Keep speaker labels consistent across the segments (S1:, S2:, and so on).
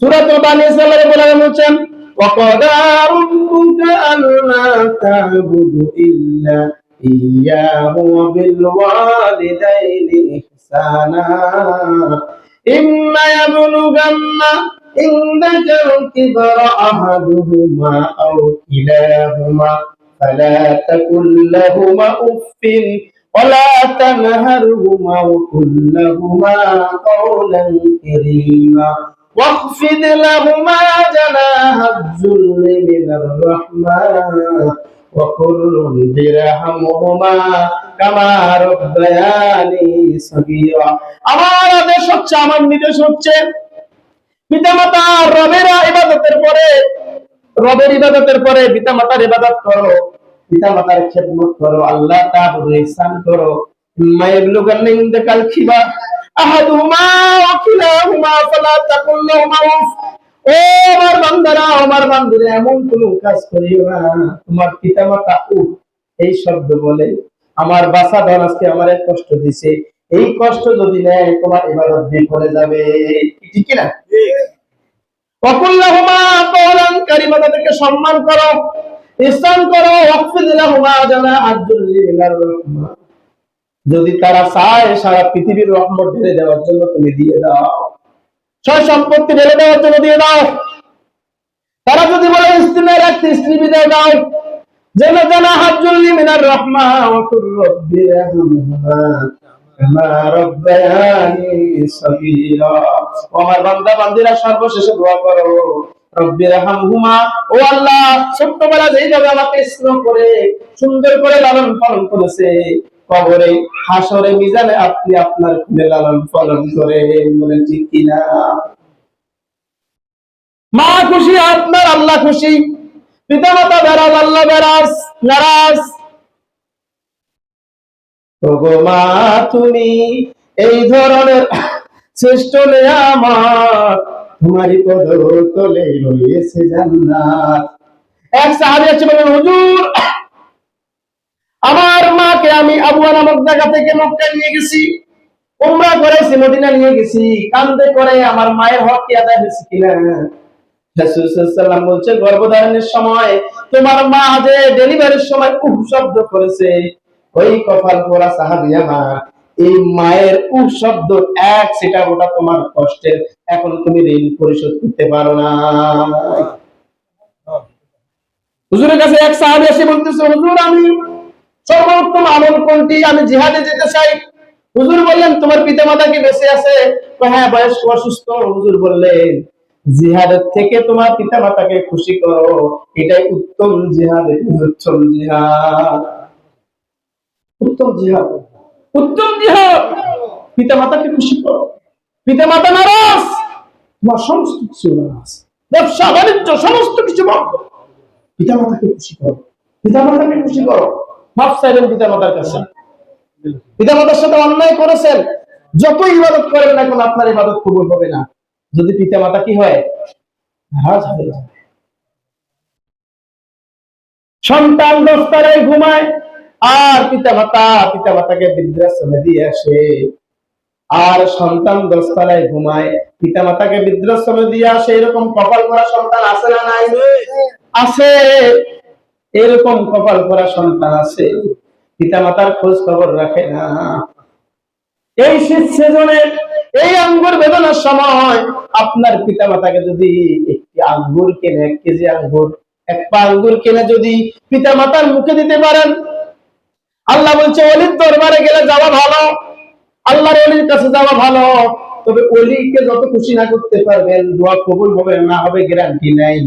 S1: সূরাতুল বানী ইসরাঈলের বলে বলছেন وَقَضَىٰ رَبُّكَ أَلَّا تَعْبُدُوا إِلَّا إِيَّاهُ وَبِالْوَالِدَيْنِ إِحْسَانًا إِمَّا يَبْلُغَنَّ عِندَكَ الْكِبَرَ أَحَدُهُمَا أَوْ كِلَاهُمَا فَلَا تَقُل لَّهُمَا أُفٍّ وَلَا تَنْهَرْهُمَا وَقُل لَّهُمَا قَوْلًا كَرِيمًا واخفض لهما جناح الذل من الرحمة وقل رب ارحمهما كما ربياني صغيرا আমার আদেশ হচ্ছে, আমার নির্দেশ হচ্ছে, পিতামাতা রবের ইবাদতের পরে পিতামাতার ইবাদত করো, পিতামাতার খেদমত করো, আল্লাহ তাআবুদু ইহসান করো। মায়াবলুগান্না ইনদাকাল খিবার আহাদুহুমা ওয়া কিলাহুমা ফালা তাকুল লাহুমা উফ। ও আমার বান্দারা, আমার বান্দীরা, এমন কোন কাজ করিও না তোমার পিতামাতা উফ এই শব্দ বলে আমার বাসা ধন আজকে আমারে কষ্ট দিছে, এই কষ্ট যদি নেয় তোমার ইবাদত বিফলে যাবে। ঠিক কি না? ওয়াকুল লাহুমা কওলান কারীমা, তাদেরকে সম্মান করো, ইহসান করো। ওয়াকফিদ লাহুমা জানাহাদ যুল্লি মিনার রাহমা, যদি তারা চায় সারা পৃথিবীর রহমত ঢেলে দেওয়ার জন্য তুমি দিয়ে দাও, সয় সম্পত্তি ঢেলে দেওয়ার জন্য দিয়ে দাও। তারা যদি বলে স্ত্রী রাখতে স্ত্রী বিদায় দাও। যেন জানাহাদ যুল্লি মিনার রাহমা ওয়া কুর রব্বি রহমহুমা কামা রাব্বায়ানি সগীরা। ও আমার বান্দা বান্দীরা, সর্বশেষে দোয়া করো রব্বি রহমহুমা, ও আল্লাহ ছোট্টবেলা যেইভাবে আমাকে স্নেহ করে সুন্দর করে লালন পালন করেছে, কবরে হাসরে মিজানে আপনি আপনার খুলে লালন পালন করে। বলেন ঠিক কিনা? মা খুশি, আপনার আল্লাহ খুশি, পিতামাতা বেরাজ, আল্লাহ বেরাজ নারাজ। ওগো মা তুমি এই ধরনের শ্রেষ্ঠ নেয়ামত, তোমারই পদতলে রয়েছে জান্নাত। এক সাহাবী এসে বলেন, হুজুর আমার মাকে আমি আবুয়া নামক জায়গা থেকে মক্কা নিয়ে গেছি, উমরা করেছি, মদিনা নিয়ে গেছি, কান্দে করে আমার মায়ের হক কি আদায় হয়েছে কিনা? রাসূল সাল্লাল্লাহু আলাইহি ওয়াসাল্লাম বলছে, গর্ভধারণের সময় তোমার মা যে ডেলিভারির সময় উফ শব্দ করেছে, ওই কপাল পোড়া সাহাবী আমার, এই মায়ের উফ শব্দ এক সেটা ওটা তোমার কষ্টের, এখন তুমি ঋণ পরিশোধ করতে পারো না। হুজুরের কাছে এক সাহাবী এসে বলতেছে, হুজুর আমি সর্বোত্তম আমল কোনটি? আমি জিহাদে যেতে চাই। হুজুর বললেন, তোমার পিতামাতা কি বেঁচে আছে? হ্যাঁ, বয়স্ক অসুস্থ। হুজুর বললেন, জিহাদের থেকে তোমার পিতামাতাকে খুশি করো, এটাই উত্তম জিহাদ, উত্তম জিহাদ, উত্তম জিহাদ, উত্তম জিহাদ। পিতামাতাকে খুশি করো, পিতামাতা নারাজ, তোমার সমস্ত কিছু নারাজ, ব্যবসা বাণিজ্য সমস্ত কিছু বন্ধ। পিতামাতাকে খুশি করো, পিতামাতাকে খুশি করো। মাফ চাইবেন পিতামাতার কাছে। পিতামাতার সাথে অন্যায় করেছেন, যত ইবাদত করেন না কেন আপনার ইবাদত কবুল হবে না, যদি পিতামাতা কি হয়? নারাজ হয়ে যাবে। সন্তান দোস্তারায় ঘুমায় আর পিতামাতাকে বৃদ্ধাশ্রমে দিয়ে আসে, আর সন্তান দোস্তারায় ঘুমায় পিতামাতাকে বৃদ্ধাশ্রমে দিয়ে আসে। এরকম কপাল করা সন্তান আছে না নাই? আছে। এরকম কপাল করা সন্তান আছে, পিতামাতার খোঁজ খবর রাখে না। এই শীত সিজনে এই আঙ্গুর বেদনার সময় আপনার পিতামাতাকে যদি একটি আঙ্গুর কিনে, 1 কেজি আঙ্গুর, 1 পা আঙ্গুর কিনে যদি পিতামাতার মুখে দিতে পারেন, আল্লাহ বলছে ওলির দরবারে গেলে যাওয়া ভালো, আল্লাহর ওলির কাছে যাওয়া ভালো। তবে ওলিকে যত খুশি না করতে পারবেন, দোয়া কবুল হবে না হবে গ্যারান্টি নাই।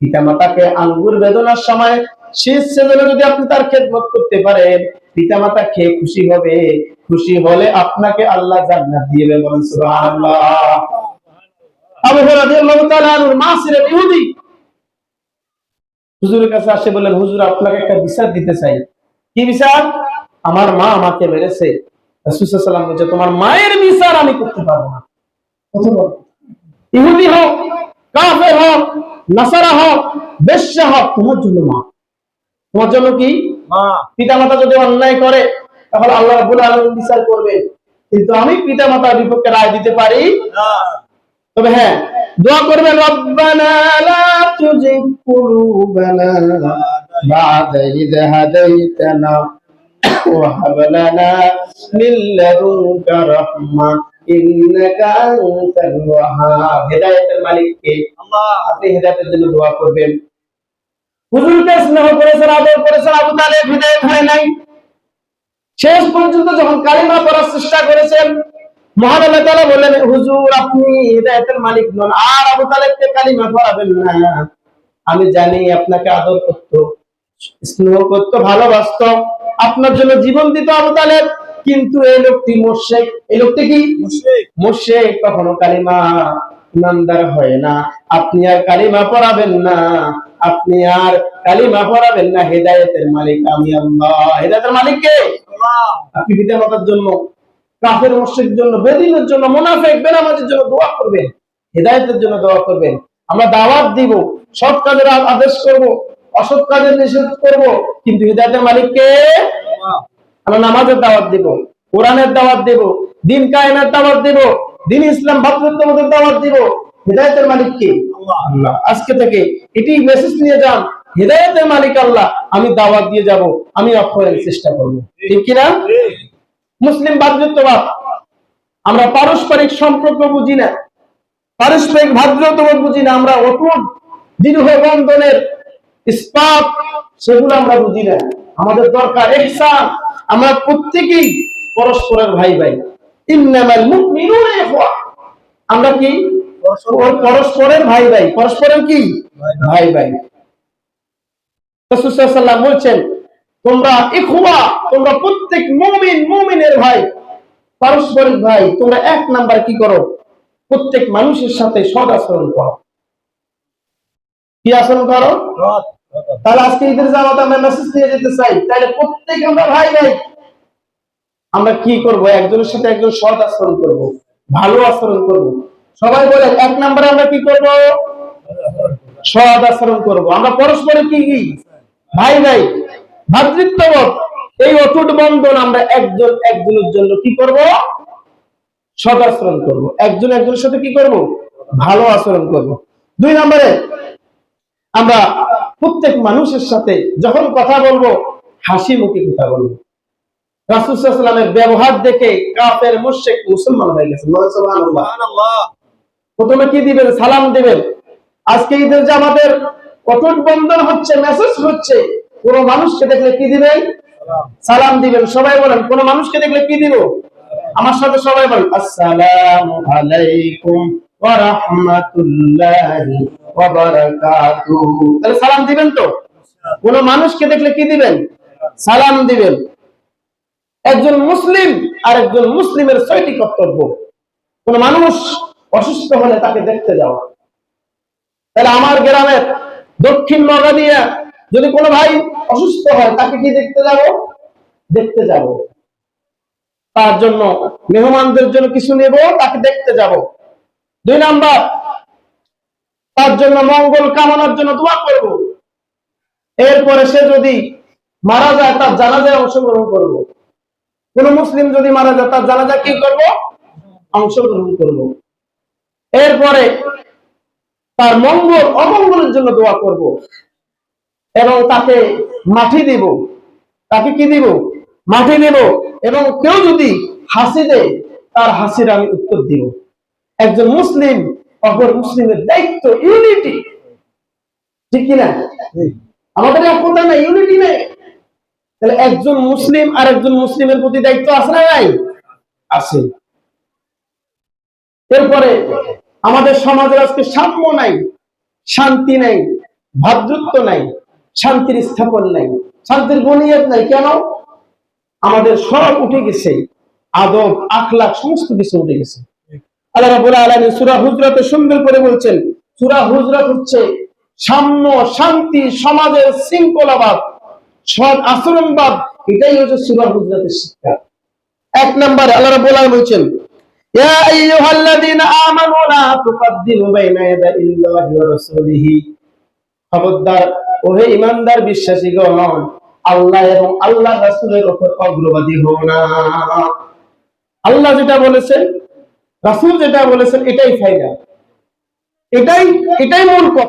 S1: পিতামাতাকে আঙ্গুর বেদনার সময় শীত সিজনে যদি আপনি তার খেদমত করতে পারেন, পিতামাতা খেয়ে খুশি হবে, খুশি হলে আপনাকে আল্লাহ জান্নাত দিয়ে দেবেন। বলেন সুবহানাল্লাহ। আবু হুরায়রা রাদিয়াল্লাহু তাআলা আনহু মাসির ইহুদি হুজুরের কাছে আসে, বলেন হুজুর আপনাকে একটা বিচার দিতে চাই। কি বিচার? আমার মা আমাকে মেরেছে। রাসূল সাল্লাল্লাহু আলাইহি ওয়াসাল্লাম বলেছে, তোমার মায়ের বিচার আমি করতে পারবো না। কত বড়! ইহুদি হোক, কাফের হোক, নাসারা হোক, বেশ্যা হোক, তোমার জন্য মা, তোমার জন্য কি মা। পিতামাতা যদি অন্যায় করে তাহলে আল্লাহ রাব্বুল আলামিন বিচার করবে, কিন্তু আমি পিতামাতার বিপক্ষে রায় দিতে পারি না। তবে হ্যাঁ, দোয়া করবেন রব্বানা লা তুজিগ কুলুবানা বা'দা ইয হাদাইতানা ওয়া হাব লানা মিন লাদুনকা রাহমা ইন্নাকা আনতাল ওয়াহ্হাব। হেদায়েতের মালিক কে? আল্লাহ। আপনি হেদায়েতের জন্য দোয়া করবেন। হুজুরকে স্নেহ করেছেন, আদর করেছেন, আবু তালেব হেদায়েত হয় নাই। শেষ পর্যন্ত যখন কালিমা পড়ার চেষ্টা করেছেন, মহান আল্লাহ তাআলা বললেন, হুজুর আপনি হেদায়েতের মালিক নন, আর আবু তালেবকে কালিমা পড়াবেন না। আমি জানি আপনাকে আদর করত, স্নেহ করত, ভালোবাসত, আপনার জন্য জীবন দিত আবু তালেব, কিন্তু এই লোকটি মুশরিক। এই লোকটি কি? মুশরিক। মুশরিক কখনো কালিমা ইমানদার হয় না। আপনি আর কালিমা পড়াবেন না, আপনি আর কালিমা পড়াবেন না। হেদায়েতের মালিক আমি আল্লাহ। হেদায়েতের মালিক কে? আল্লাহ। আপনি পিতামাতার জন্য, কাফের মুশরিকের জন্য, বেদিনের জন্য, মুনাফিক বেনামাজির জন্য দোয়া করবেন, হেদায়েতের জন্য দোয়া করবেন। আমরা দাওয়াত দিব, সৎ কাজের আদেশ করব, অসৎ কাজের নিষেধ করব, কিন্তু হেদায়েতের মালিক কে? আল্লাহ। আমরা নামাজের দাওয়াত দিব, কোরআনের দাওয়াত দিব, দিন কায়েমের দাওয়াত দিব, দিন ইসলাম ভাতৃত্ববোধের দাওয়াত দিব। হেদায়েতের মালিক কে? আল্লাহ। আজকে থেকে এটি মেসেজ নিয়ে যান, হেদায়েতের মালিক আল্লাহ, আমি দাওয়াত দিয়ে যাব, আমি অক্ষরের চেষ্টা করব। ঠিক কি না? মুসলিম ভাতৃত্ববাদ, আমরা পারস্পরিক সম্পর্ক বুঝি না, পারস্পরিক ভ্রাতৃত্ববোধ বুঝি না, আমরা অটুট দৃঢ় বন্ধনের ইস্পাত সেগুলো আমরা বুঝি না। আমাদের দরকার ইহসান, আমরা প্রত্যেকেই পরস্পরের ভাই ভাই। ইন্নামাল মুমিনুনা ইখওয়া, আমরা কি পরস্পরের ভাই ভাই, পরস্পরের কি ভাই ভাই। রাসূল সাল্লাল্লাহু আলাইহি ওয়াসাল্লাম বলেন, তোমরা ইখওয়া, তোমরা প্রত্যেক মুমিন মুমিনের ভাই, পারস্পরিক ভাই। তোমরা এক নাম্বার কি করো? প্রত্যেক মানুষের সাথে সৎ আচরণ করো। কি আচরণ করো? তাহলে আজকে ঈদের জামাতে আমরা মেসেজ দিয়ে যেতে চাই, তাহলে প্রত্যেক আমরা ভাই ভাই। আমরা কি করব? একজনের সাথে একজন সৎ আচরণ করব, ভালো আচরণ করব। সবাই বলে এক নম্বরে আমরা কি করব? সৎ আচরণ করব। আমরা পরস্পরের কি কি ভাই ভাই, ভ্রাতৃত্ববোধ, এই অটুট বন্ধন আমরা একজন একজনের জন্য কি করব? সৎ আচরণ করব। একজন একজনের সাথে কি করব? ভালো আচরণ করব। 2 নম্বরে আমরা প্রত্যেক মানুষের সাথে যখন কথা বলবো হাসি মুখে কথা বলবো। রাসূল সাল্লাল্লাহু আলাইহি ওয়াসাল্লামের ব্যবহার দেখে কাফের মুশরিক মুসলমান হয়ে গেছে। সুবহানাল্লাহ। প্রথমে কি দিবেন? সালাম দিবেন। আজকে ঈদের জামাতের অটুট বন্ধন হচ্ছে, মেসেজ হচ্ছে, কোন মানুষকে দেখলে কি দিবেন? সালাম দিবেন। সবাই বলেন, কোন মানুষকে দেখলে কি দিব? আমার সাথে সবাই বলেন, আসসালামু আলাইকুম ওয়া রাহমাতুল্লাহি ওয়া বারাকাতুহু। তাহলে সালাম দিবেন তো? কোন মানুষকে দেখলে কি দিবেন? সালাম দিবেন। একজন মুসলিম আর একজন মুসলিমের 6টি কর্তব্য। কোন মানুষ অসুস্থ হলে তাকে দেখতে যাওয়া। তাহলে আমার গ্রামের দক্ষিণ নগাদিয়া যদি কোনো ভাই অসুস্থ হয়, তাকে কি দেখতে যাব? দেখতে যাব। তার জন্য মেহমানদের জন্য কিছু নেব, তাকে দেখতে যাব। 2 নাম্বার, তার জন্য মঙ্গল কামনার জন্য দোয়া করব। এরপরে সে যদি মারা যায়, তার জানাজায় অংশগ্রহণ করব। কোন মুসলিম যদি মারা যায়, তার জানাজায় কি করব? অংশগ্রহণ করব। এরপরে তার মঙ্গল অমঙ্গলের জন্য দোয়া করব এবং তাকে মাটি দিব। তাকে কি দিব? মাটি দিব। এবং কেউ যদি হাসি দেয়, তার হাসির আমি উত্তর দিব। একজন মুসলিম অপর মুসলিমের দায়িত্ব ইউনিটি। ঠিক কিনা? আমাদের একতা নাই, ইউনিটি নেই। তাহলে একজন মুসলিম আর একজন মুসলিমের প্রতি দায়িত্ব আছে না নাই? আছে। এরপরে আমাদের সমাজের আজকে সাম্য নাই, শান্তি নাই, ভ্রাতৃত্ব নাই, শান্তির স্থাপন নাই, শান্তির বুনিয়াদ নাই। কেন? আমাদের সব উঠে গেছে, আদব আখলাক সমস্ত কিছু উঠে গেছে। আল্লাহ রাব্বুল আলামিন সূরা হুজরাতে সুন্দর করে বলছেন, সূরা হুজরাত হচ্ছে সাম্য, শান্তি, সমাজের শৃঙ্খলাবাদ, সৎ আচরণবাদ, এটাই হচ্ছে সূরা হুজরাতের শিক্ষা। 1 নম্বরে আল্লাহ রাব্বুল আলামিন বলছেন, ইয়া আইয়ুহাল্লাযীনা আমানু লা তুকদ্দিমু বাইনা ইয়াদাইল্লাহি ওয়া রাসূলিহি। খবরদার ওহে ঈমানদার বিশ্বাসীগণ, আল্লাহ এবং আল্লাহর রাসূলের উপর অগ্রবাদী হও না। আল্লাহ যেটা বলেছেন, রাসূল যেটা বলেছেন, এটাই ফায়দা, এটাই এটাই মূল কথা।